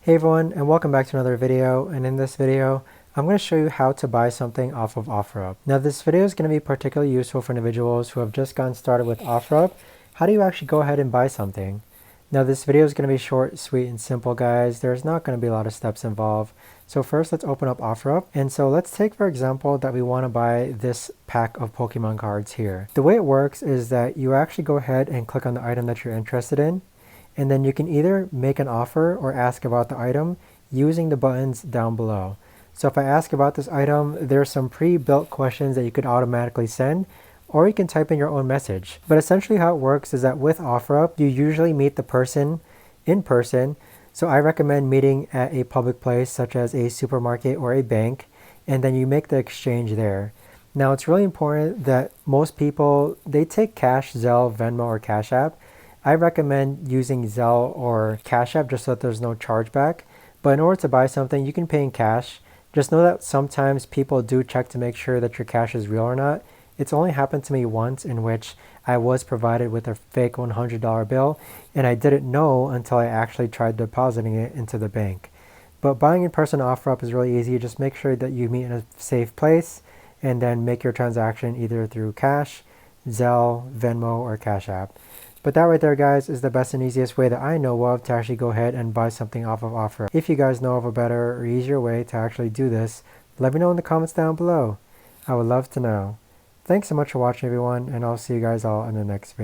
Hey everyone, and welcome back to another video. And in this video, I'm going to show you how to buy something off of OfferUp. Now this video is going to be particularly useful for individuals who have just gotten started with OfferUp. How do you actually go ahead and buy something? Now this video is going to be short, sweet, and simple, guys. There's not going to be a lot of steps involved. So first, let's open up OfferUp. And so let's take, for example, that we want to buy this pack of Pokemon cards here. The way it works is that you actually go ahead and click on the item that you're interested in. And then you can either make an offer or ask about the item using the buttons down below. So if I ask about this item, there's some pre-built questions that you could automatically send, or you can type in your own message. But essentially how it works is that with OfferUp, you usually meet the person in person. So I recommend meeting at a public place such as a supermarket or a bank, and then you make the exchange there. Now it's really important that most people, they take cash, Zelle, Venmo, or Cash App. I recommend using Zelle or Cash App just so that there's no chargeback. But in order to buy something, you can pay in cash. Just know that sometimes people do check to make sure that your cash is real or not. It's only happened to me once in which I was provided with a fake $100 bill, and I didn't know until I actually tried depositing it into the bank. But buying in person OfferUp is really easy. Just make sure that you meet in a safe place and then make your transaction either through cash, Zelle, Venmo, or Cash App. But that right there, guys, is the best and easiest way that I know of to actually go ahead and buy something off of OfferUp. If you guys know of a better or easier way to actually do this, let me know in the comments down below. I would love to know. Thanks so much for watching, everyone, and I'll see you guys all in the next video.